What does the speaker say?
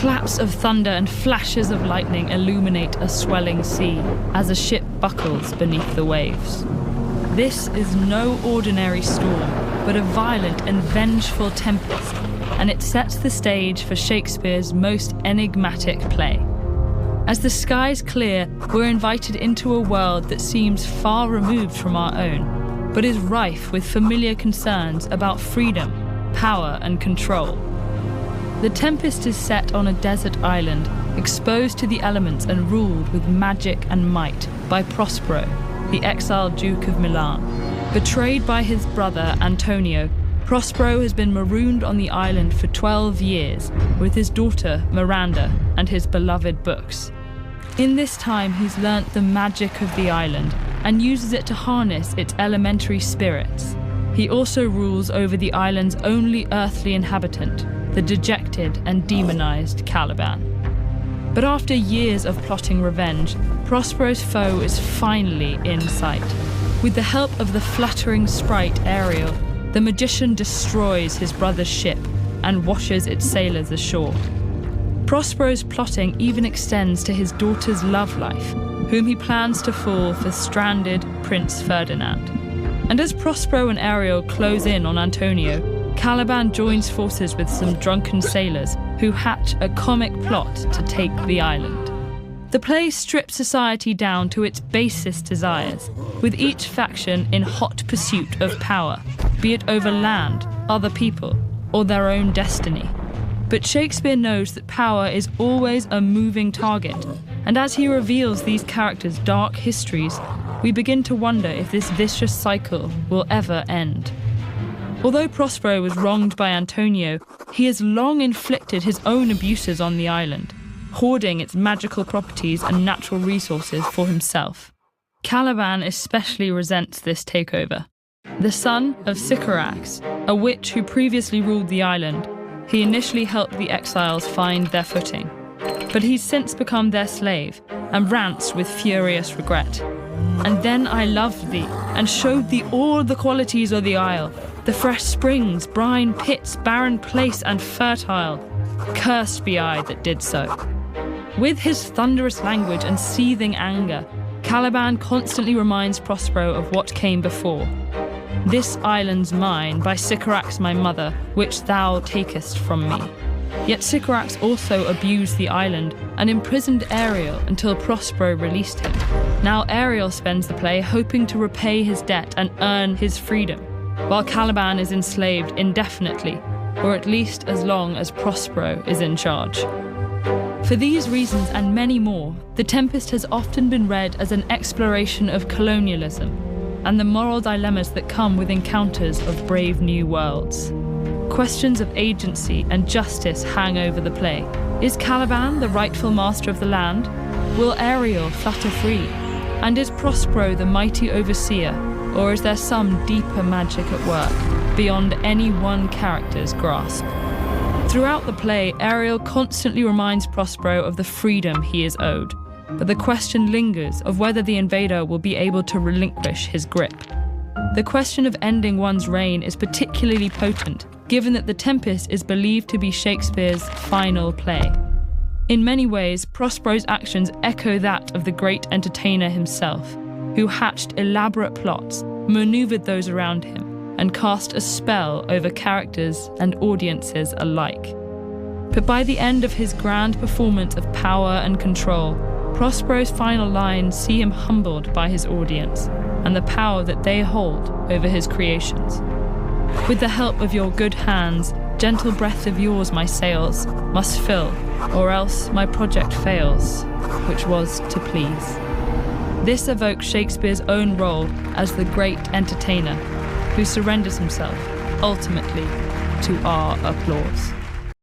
Claps of thunder and flashes of lightning illuminate a swelling sea as a ship buckles beneath the waves. This is no ordinary storm, but a violent and vengeful tempest, and it sets the stage for Shakespeare's most enigmatic play. As the skies clear, we're invited into a world that seems far removed from our own, but is rife with familiar concerns about freedom, power, and control. The Tempest is set on a desert island, exposed to the elements and ruled with magic and might by Prospero, the exiled Duke of Milan. Betrayed by his brother Antonio, Prospero has been marooned on the island for 12 years with his daughter Miranda and his beloved books. In this time, he's learnt the magic of the island and uses it to harness its elementary spirits. He also rules over the island's only earthly inhabitant, the dejected and demonized Caliban. But after years of plotting revenge, Prospero's foe is finally in sight. With the help of the fluttering sprite Ariel, the magician destroys his brother's ship and washes its sailors ashore. Prospero's plotting even extends to his daughter's love life, whom he plans to fool for stranded Prince Ferdinand. And as Prospero and Ariel close in on Antonio, Caliban joins forces with some drunken sailors who hatch a comic plot to take the island. The play strips society down to its basest desires, with each faction in hot pursuit of power, be it over land, other people, or their own destiny. But Shakespeare knows that power is always a moving target, and as he reveals these characters' dark histories, we begin to wonder if this vicious cycle will ever end. Although Prospero was wronged by Antonio, he has long inflicted his own abuses on the island, hoarding its magical properties and natural resources for himself. Caliban especially resents this takeover. The son of Sycorax, a witch who previously ruled the island, he initially helped the exiles find their footing. But he's since become their slave and rants with furious regret. And then I loved thee, and showed thee all the qualities of the isle, the fresh springs, brine pits, barren place, and fertile. Cursed be I that did so. With his thunderous language and seething anger, Caliban constantly reminds Prospero of what came before. This island's mine, by Sycorax my mother, which thou takest from me. Yet Sycorax also abused the island and imprisoned Ariel until Prospero released him. Now Ariel spends the play hoping to repay his debt and earn his freedom, while Caliban is enslaved indefinitely, or at least as long as Prospero is in charge. For these reasons and many more, The Tempest has often been read as an exploration of colonialism and the moral dilemmas that come with encounters of brave new worlds. Questions of agency and justice hang over the play. Is Caliban the rightful master of the land? Will Ariel flutter free? And is Prospero the mighty overseer, or is there some deeper magic at work, beyond any one character's grasp? Throughout the play, Ariel constantly reminds Prospero of the freedom he is owed, but the question lingers of whether the invader will be able to relinquish his grip. The question of ending one's reign is particularly potent, given that The Tempest is believed to be Shakespeare's final play. In many ways, Prospero's actions echo that of the great entertainer himself, who hatched elaborate plots, maneuvered those around him, and cast a spell over characters and audiences alike. But by the end of his grand performance of power and control, Prospero's final lines see him humbled by his audience and the power that they hold over his creations. With the help of your good hands, gentle breath of yours my sails must fill, or else my project fails, which was to please. This evokes Shakespeare's own role as the great entertainer, who surrenders himself, ultimately, to our applause.